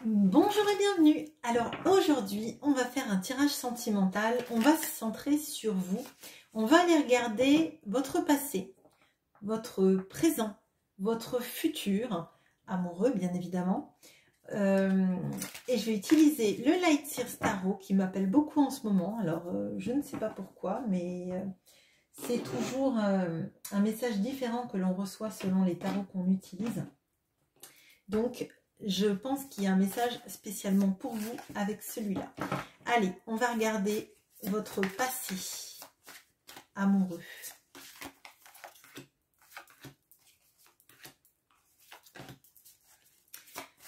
Bonjour et bienvenue. Alors aujourd'hui, on va faire un tirage sentimental. On va se centrer sur vous. On va aller regarder votre passé, votre présent, votre futur, amoureux bien évidemment. Et je vais utiliser le Light Sears Tarot qui m'appelle beaucoup en ce moment. Alors je ne sais pas pourquoi, mais c'est toujours un message différent que l'on reçoit selon les tarots qu'on utilise. Donc je pense qu'il y a un message spécialement pour vous avec celui-là. Allez, on va regarder votre passé amoureux.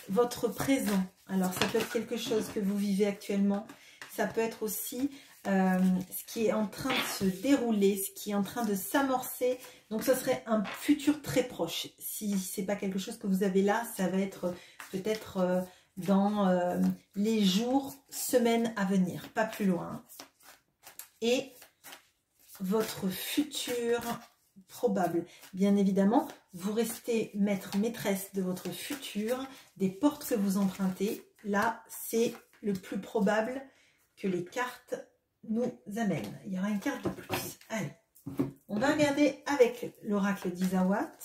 Votre présent. Alors, ça peut être quelque chose que vous vivez actuellement. Ça peut être aussi ce qui est en train de se dérouler, ce qui est en train de s'amorcer. Donc, ce serait un futur très proche. Si ce n'est pas quelque chose que vous avez là, ça va être peut-être dans les jours, semaines à venir, pas plus loin. Et votre futur probable. Bien évidemment, vous restez maître, maîtresse de votre futur, des portes que vous empruntez. Là, c'est le plus probable que les cartes nous amènent. Il y aura une carte de plus. Allez, on va regarder avec l'oracle d'Isawat.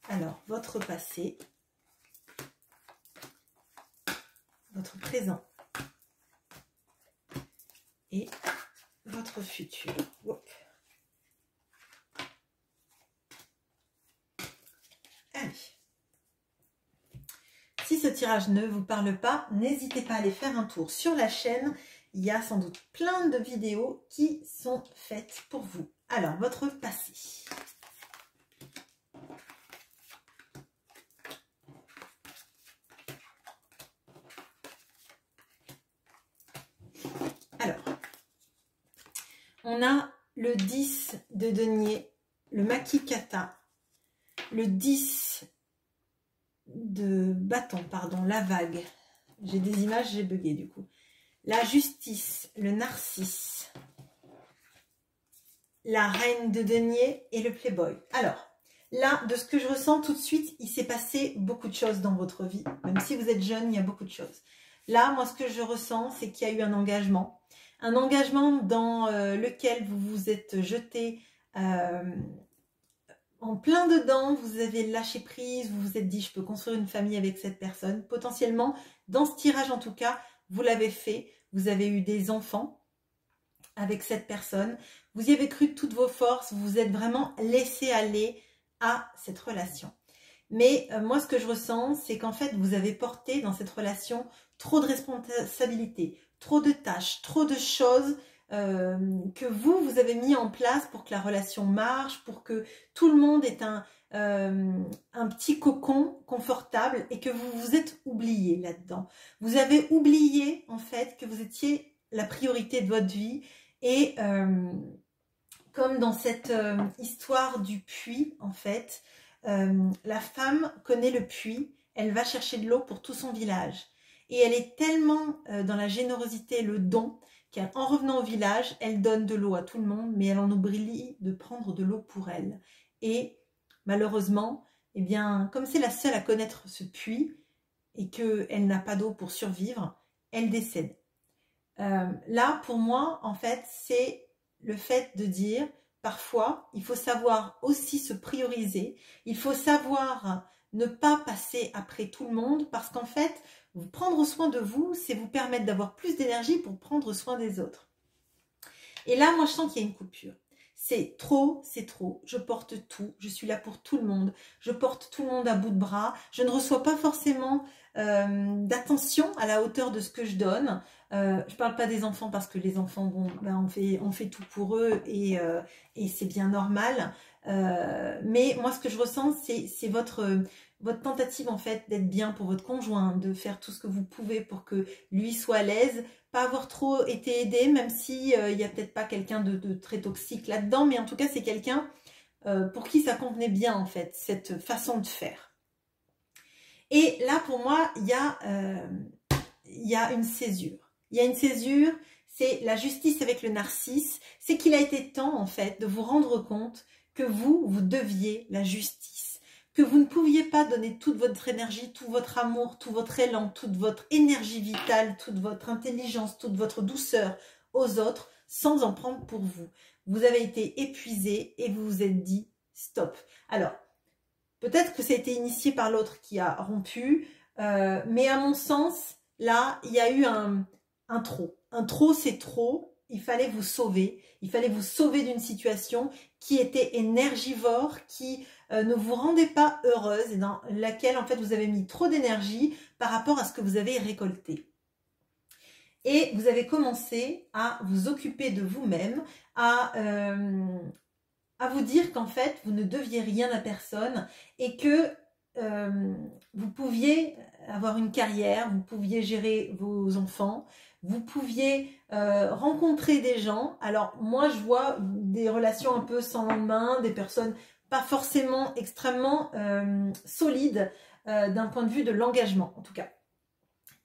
Alors, votre passé, votre présent et votre futur. Hop. Allez. Si ce tirage ne vous parle pas, n'hésitez pas à aller faire un tour sur la chaîne. Il y a sans doute plein de vidéos qui sont faites pour vous. Alors, votre passé. Alors, on a le 10 de denier, le makikata, le 10 de bâton, pardon, la vague. J'ai des images, j'ai bugué du coup. La justice, le narcisse, la reine de denier et le playboy. Alors, là, de ce que je ressens tout de suite, il s'est passé beaucoup de choses dans votre vie. Même si vous êtes jeune, il y a beaucoup de choses. Là, moi, ce que je ressens, c'est qu'il y a eu un engagement. Un engagement dans lequel vous vous êtes jeté en plein dedans, vous avez lâché prise, vous vous êtes dit, je peux construire une famille avec cette personne. Potentiellement, dans ce tirage en tout cas, vous l'avez fait. Vous avez eu des enfants avec cette personne. Vous y avez cru de toutes vos forces. Vous vous êtes vraiment laissé aller à cette relation. Mais moi, ce que je ressens, c'est qu'en fait, vous avez porté dans cette relation trop de responsabilités, trop de tâches, trop de choses que vous avez mis en place pour que la relation marche, pour que tout le monde ait un petit cocon confortable et que vous vous êtes oublié là-dedans. Vous avez oublié en fait que vous étiez la priorité de votre vie et comme dans cette histoire du puits en fait, la femme connaît le puits, elle va chercher de l'eau pour tout son village et elle est tellement dans la générosité, le don, qu'en revenant au village, elle donne de l'eau à tout le monde, mais elle en oublie de prendre de l'eau pour elle. Et malheureusement, eh bien, comme c'est la seule à connaître ce puits et qu'elle n'a pas d'eau pour survivre, elle décède. Là, pour moi, en fait, c'est le fait de dire, parfois, il faut savoir aussi se prioriser, il faut savoir ne pas passer après tout le monde, parce qu'en fait, prendre soin de vous, c'est vous permettre d'avoir plus d'énergie pour prendre soin des autres. Et là, moi, je sens qu'il y a une coupure. C'est trop, je porte tout, je suis là pour tout le monde, je porte tout le monde à bout de bras, je ne reçois pas forcément d'attention à la hauteur de ce que je donne. Je ne parle pas des enfants parce que les enfants, bon, ben on fait tout pour eux et c'est bien normal. Mais moi, ce que je ressens, c'est votre tentative en fait d'être bien pour votre conjoint, de faire tout ce que vous pouvez pour que lui soit à l'aise, pas avoir trop été aidé, même si il n'y a peut-être pas quelqu'un de très toxique là-dedans, mais en tout cas c'est quelqu'un pour qui ça convenait bien en fait, cette façon de faire. Et là pour moi, il y a une césure. Il y a une césure, c'est la justice avec le narcisse, c'est qu'il a été temps en fait de vous rendre compte que vous deviez la justice. que vous ne pouviez pas donner toute votre énergie, tout votre amour, tout votre élan, toute votre énergie vitale, toute votre intelligence, toute votre douceur aux autres sans en prendre pour vous. Vous avez été épuisé et vous vous êtes dit stop. Alors, peut-être que ça a été initié par l'autre qui a rompu, mais à mon sens, là, il y a eu un trop. Un trop, c'est trop. Il fallait vous sauver. Il fallait vous sauver d'une situation qui était énergivore, qui ne vous rendait pas heureuse et dans laquelle, en fait, vous avez mis trop d'énergie par rapport à ce que vous avez récolté. Et vous avez commencé à vous occuper de vous-même, à vous dire qu'en fait, vous ne deviez rien à personne et que vous pouviez avoir une carrière, vous pouviez gérer vos enfants, vous pouviez rencontrer des gens. Alors, moi, je vois des relations un peu sans lendemain, des personnes pas forcément extrêmement solides d'un point de vue de l'engagement, en tout cas.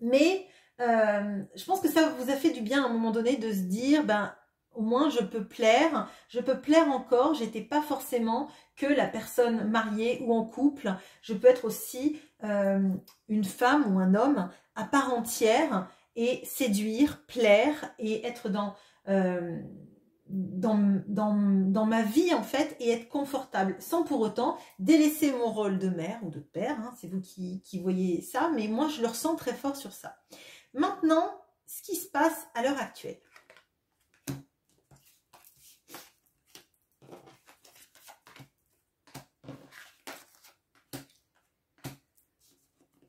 Mais je pense que ça vous a fait du bien à un moment donné de se dire, ben, au moins je peux plaire encore, j'étais pas forcément que la personne mariée ou en couple, je peux être aussi une femme ou un homme à part entière et séduire, plaire et être dans ma vie en fait et être confortable sans pour autant délaisser mon rôle de mère ou de père, hein, c'est vous qui voyez ça, mais moi je le ressens très fort sur ça. Maintenant, ce qui se passe à l'heure actuelle.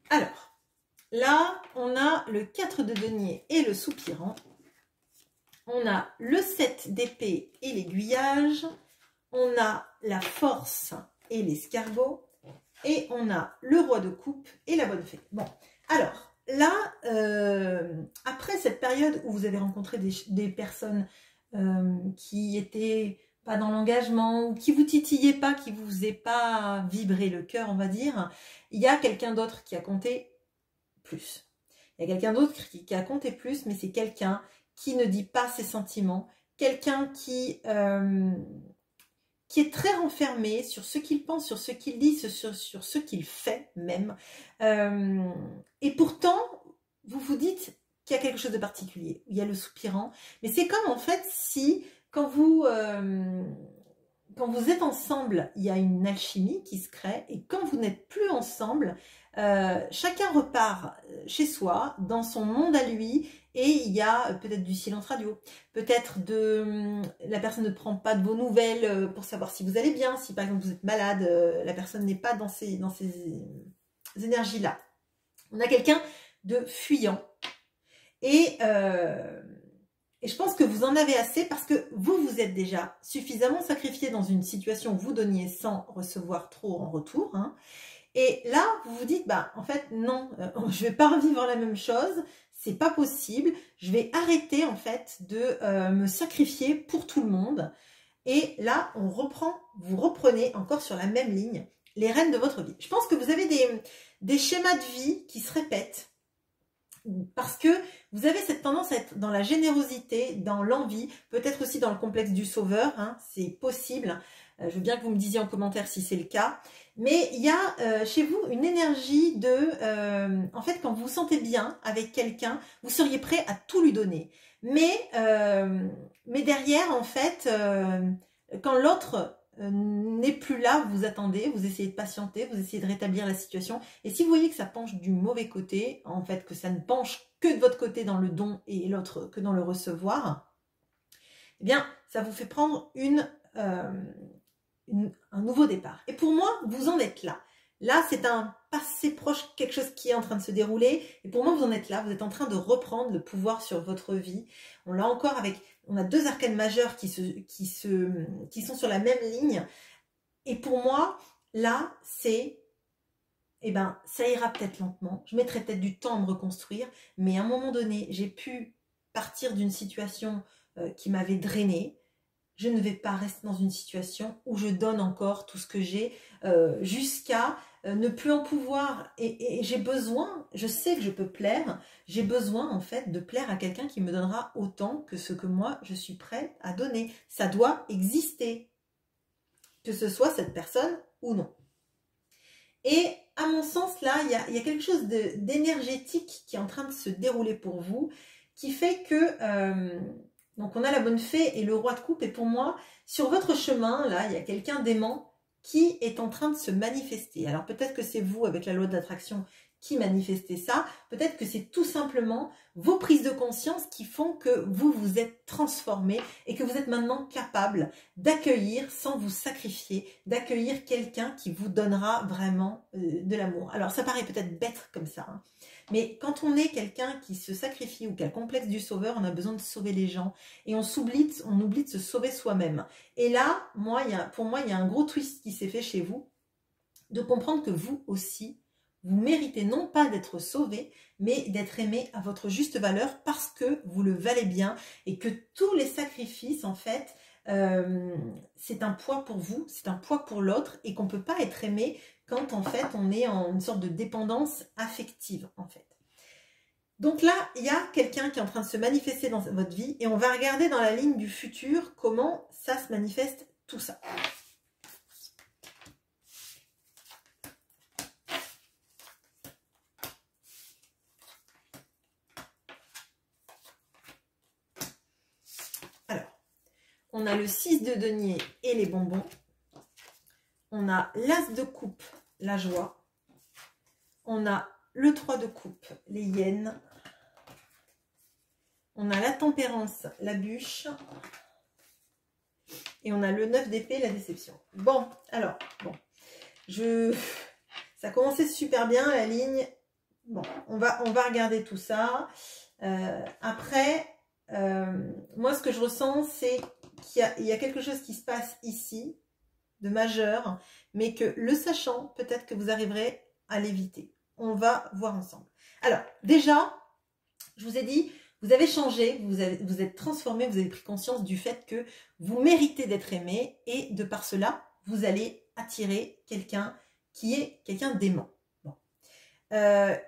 Alors, là, on a le 4 de denier et le soupirant. On a le 7 d'épée et l'aiguillage. On a la force et l'escargot. Et on a le roi de coupe et la bonne fée. Bon, alors, là, après cette période où vous avez rencontré des personnes qui étaient pas dans l'engagement ou qui vous titillaient pas, qui vous faisaient pas vibrer le cœur, on va dire, il y a quelqu'un d'autre qui a compté plus. Il y a quelqu'un d'autre qui a compté plus, mais c'est quelqu'un qui ne dit pas ses sentiments, quelqu'un qui est très renfermé sur ce qu'il pense, sur ce qu'il dit, sur ce qu'il fait même. Et pourtant, vous vous dites qu'il y a quelque chose de particulier. Il y a le soupirant. Mais c'est comme en fait si, quand vous êtes ensemble, il y a une alchimie qui se crée. Et quand vous n'êtes plus ensemble, chacun repart chez soi, dans son monde à lui. Et il y a peut-être du silence radio, peut-être la personne ne prend pas de vos nouvelles pour savoir si vous allez bien, si par exemple vous êtes malade, la personne n'est pas dans ces énergies-là. On a quelqu'un de fuyant et je pense que vous en avez assez parce que vous êtes déjà suffisamment sacrifié dans une situation où vous donniez sans recevoir trop en retour, hein. Et là, vous vous dites, bah en fait non, je vais pas revivre la même chose. C'est pas possible, je vais arrêter en fait de me sacrifier pour tout le monde. Et là, vous reprenez encore sur la même ligne les rênes de votre vie. Je pense que vous avez des schémas de vie qui se répètent parce que vous avez cette tendance à être dans la générosité, dans l'envie, peut-être aussi dans le complexe du sauveur, hein, c'est possible. Je veux bien que vous me disiez en commentaire si c'est le cas. Mais il y a chez vous une énergie de... en fait, quand vous vous sentez bien avec quelqu'un, vous seriez prêt à tout lui donner. Mais derrière, en fait, quand l'autre n'est plus là, vous attendez, vous essayez de patienter, vous essayez de rétablir la situation. Et si vous voyez que ça penche du mauvais côté, en fait, que ça ne penche que de votre côté dans le don et l'autre que dans le recevoir, eh bien, ça vous fait prendre un nouveau départ. Et pour moi, vous en êtes là. Là, c'est un passé proche, quelque chose qui est en train de se dérouler. Et pour moi, vous en êtes là. Vous êtes en train de reprendre le pouvoir sur votre vie. On l'a encore on a deux arcanes majeures qui sont sur la même ligne. Et pour moi, là, c'est... Eh ben, ça ira peut-être lentement. Je mettrai peut-être du temps à me reconstruire. Mais à un moment donné, j'ai pu partir d'une situation qui m'avait drainée. Je ne vais pas rester dans une situation où je donne encore tout ce que j'ai jusqu'à ne plus en pouvoir. Et j'ai besoin, je sais que je peux plaire, j'ai besoin en fait de plaire à quelqu'un qui me donnera autant que ce que moi je suis prête à donner. Ça doit exister, que ce soit cette personne ou non. Et à mon sens, là, il y a quelque chose d'énergétique qui est en train de se dérouler pour vous, qui fait que, donc on a la bonne fée et le roi de coupe, et pour moi, sur votre chemin, là, il y a quelqu'un d'aimant qui est en train de se manifester. Alors peut-être que c'est vous, avec la loi d'attraction, qui manifestez ça. Peut-être que c'est tout simplement vos prises de conscience qui font que vous vous êtes transformé et que vous êtes maintenant capable d'accueillir sans vous sacrifier, d'accueillir quelqu'un qui vous donnera vraiment de l'amour. Alors ça paraît peut-être bête comme ça, hein, mais quand on est quelqu'un qui se sacrifie ou qui a le complexe du sauveur, on a besoin de sauver les gens et on oublie de se sauver soi-même. Et là, pour moi, il y a un gros twist qui s'est fait chez vous, de comprendre que vous aussi, vous méritez non pas d'être sauvé, mais d'être aimé à votre juste valeur parce que vous le valez bien et que tous les sacrifices, en fait, c'est un poids pour vous, c'est un poids pour l'autre et qu'on ne peut pas être aimé quand, en fait, on est en une sorte de dépendance affective, en fait. Donc là, il y a quelqu'un qui est en train de se manifester dans votre vie et on va regarder dans la ligne du futur comment ça se manifeste, tout ça. On a le 6 de denier et les bonbons. On a l'as de coupe, la joie. On a le 3 de coupe, les hyènes. On a la tempérance, la bûche. Et on a le 9 d'épée, la déception. Bon, alors, bon. Ça a commencé super bien, la ligne. Bon, on va regarder tout ça. Après, moi, ce que je ressens, c'est qu'il y a quelque chose qui se passe ici, de majeur, mais que le sachant, peut-être que vous arriverez à l'éviter. On va voir ensemble. Alors, déjà, je vous ai dit, vous avez changé, vous êtes transformé, vous avez pris conscience du fait que vous méritez d'être aimé et de par cela, vous allez attirer quelqu'un qui est quelqu'un d'aimant. Bon.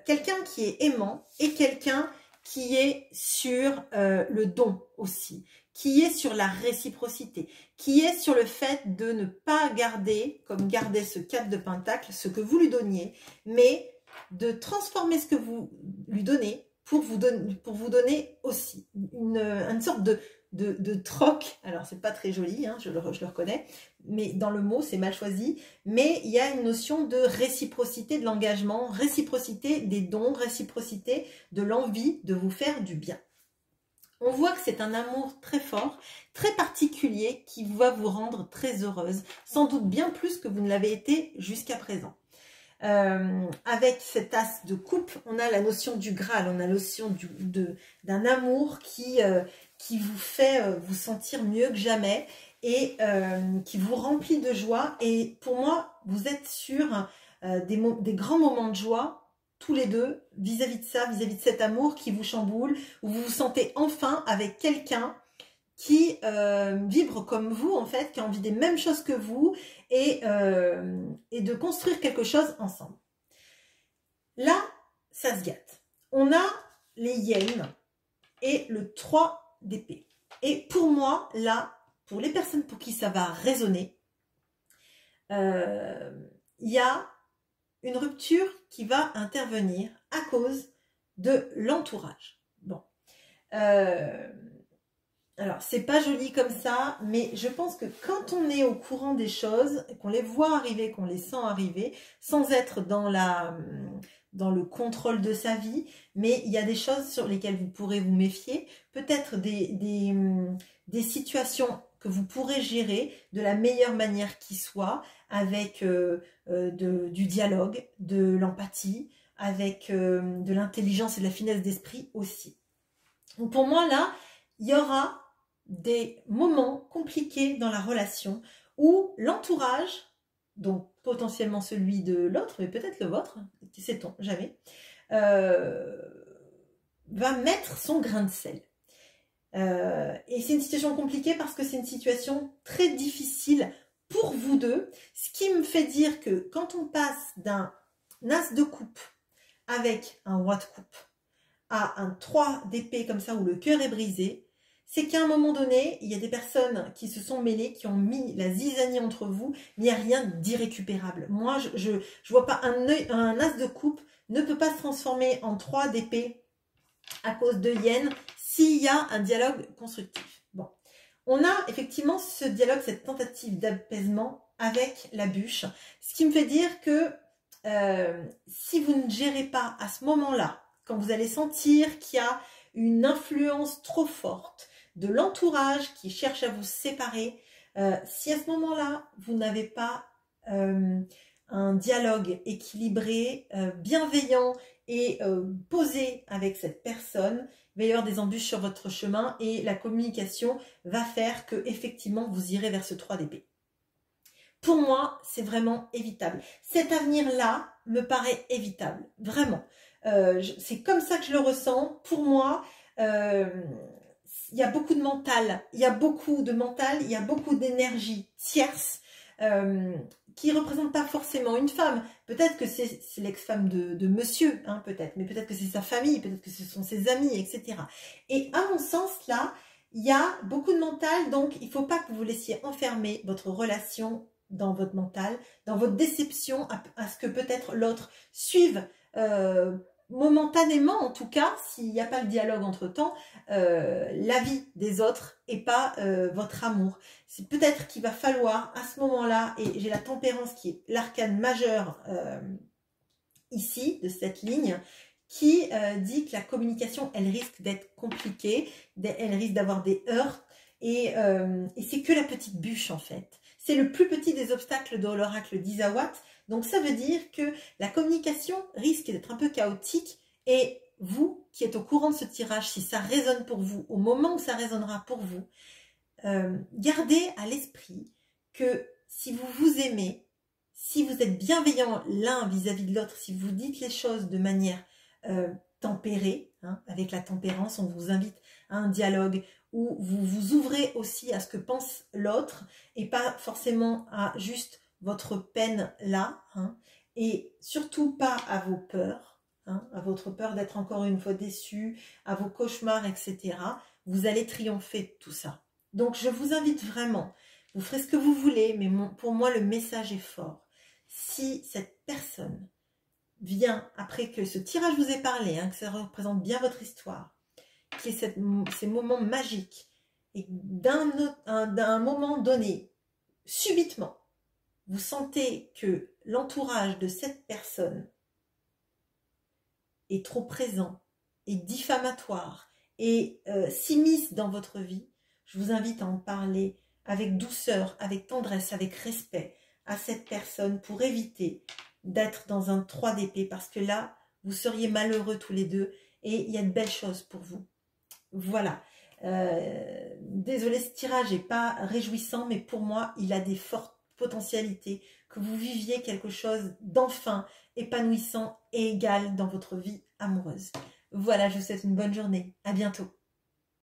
Quelqu'un qui est aimant et quelqu'un qui est sur le don aussi, qui est sur la réciprocité, qui est sur le fait de ne pas garder, comme gardait ce 4 de pentacle, ce que vous lui donniez, mais de transformer ce que vous lui donnez pour vous donner aussi une sorte de troc. Alors c'est pas très joli, hein, je le reconnais, mais dans le mot c'est mal choisi, mais il y a une notion de réciprocité de l'engagement, réciprocité des dons, réciprocité de l'envie de vous faire du bien. On voit que c'est un amour très fort, très particulier, qui va vous rendre très heureuse, sans doute bien plus que vous ne l'avez été jusqu'à présent. Avec cet as de coupe, on a la notion du Graal, on a la notion d'un amour qui vous fait vous sentir mieux que jamais et qui vous remplit de joie. Et pour moi, vous êtes sur des grands moments de joie, tous les deux, vis-à-vis de ça, vis-à-vis de cet amour qui vous chamboule, où vous vous sentez enfin avec quelqu'un qui vibre comme vous, en fait, qui a envie des mêmes choses que vous, et de construire quelque chose ensemble. Là, ça se gâte. On a les hyènes et le 3 d'épée. Et pour moi, là, pour les personnes pour qui ça va résonner, il y a une rupture qui va intervenir à cause de l'entourage. Bon. Alors, c'est pas joli comme ça, mais je pense que quand on est au courant des choses, qu'on les voit arriver, qu'on les sent arriver, sans être dans le contrôle de sa vie, mais il y a des choses sur lesquelles vous pourrez vous méfier, peut-être des situations que vous pourrez gérer de la meilleure manière qui soit, avec du dialogue, de l'empathie, avec de l'intelligence et de la finesse d'esprit aussi. Donc pour moi, là, il y aura des moments compliqués dans la relation où l'entourage, donc potentiellement celui de l'autre, mais peut-être le vôtre, sait-on jamais, va mettre son grain de sel. Et c'est une situation compliquée parce que c'est une situation très difficile pour vous deux, ce qui me fait dire que quand on passe d'un as de coupe avec un roi de coupe à un 3 d'épée comme ça où le cœur est brisé, c'est qu'à un moment donné, il y a des personnes qui se sont mêlées, qui ont mis la zizanie entre vous, mais il n'y a rien d'irrécupérable. Moi, je vois pas un as de coupe ne peut pas se transformer en 3 d'épée à cause de yen s'il y a un dialogue constructif. Bon, on a effectivement ce dialogue, cette tentative d'apaisement avec la bûche, ce qui me fait dire que si vous ne gérez pas à ce moment-là, quand vous allez sentir qu'il y a une influence trop forte de l'entourage qui cherche à vous séparer, si à ce moment-là, vous n'avez pas un dialogue équilibré, bienveillant et posé avec cette personne, il va y avoir des embûches sur votre chemin et la communication va faire que effectivement vous irez vers ce 3 d'épée. Pour moi, c'est vraiment évitable. Cet avenir-là me paraît évitable, vraiment. C'est comme ça que je le ressens. Pour moi, il y a beaucoup de mental, il y a beaucoup d'énergie tierce qui ne représente pas forcément une femme. Peut-être que c'est l'ex-femme de monsieur, hein, peut-être, mais peut-être que c'est sa famille, peut-être que ce sont ses amis, etc. Et à mon sens, là, il y a beaucoup de mental, donc il ne faut pas que vous vous laissiez enfermer votre relation dans votre mental, dans votre déception à ce que peut-être l'autre suive momentanément, en tout cas, s'il n'y a pas le dialogue entre-temps, la vie des autres et pas votre amour. C'est peut-être qu'il va falloir à ce moment-là, et j'ai la tempérance qui est l'arcane majeur ici, de cette ligne, qui dit que la communication, elle risque d'être compliquée, elle risque d'avoir des heurts, et c'est que la petite bûche en fait. C'est le plus petit des obstacles de l'oracle d'Isawat. Donc ça veut dire que la communication risque d'être un peu chaotique et vous qui êtes au courant de ce tirage, si ça résonne pour vous, au moment où ça résonnera pour vous, gardez à l'esprit que si vous vous aimez, si vous êtes bienveillant l'un vis-à-vis de l'autre, si vous dites les choses de manière tempérée, hein, avec la tempérance, on vous invite à un dialogue où vous vous ouvrez aussi à ce que pense l'autre et pas forcément à juste votre peine là, hein, et surtout pas à vos peurs, hein, à votre peur d'être encore une fois déçu, à vos cauchemars, etc. Vous allez triompher de tout ça. Donc je vous invite vraiment, vous ferez ce que vous voulez, mais pour moi le message est fort. Si cette personne vient, après que ce tirage vous ait parlé, hein, que ça représente bien votre histoire, qu'il y ait ces moments magiques, et d'un moment donné, subitement, vous sentez que l'entourage de cette personne est trop présent, est diffamatoire, et s'immisce dans votre vie, je vous invite à en parler avec douceur, avec tendresse, avec respect à cette personne pour éviter d'être dans un 3 d'épée, parce que là, vous seriez malheureux tous les deux et il y a de belles choses pour vous. Voilà. Désolée, ce tirage n'est pas réjouissant, mais pour moi, il a des fortes potentialités, que vous viviez quelque chose d'enfin, épanouissant et égal dans votre vie amoureuse. Voilà, je vous souhaite une bonne journée. À bientôt.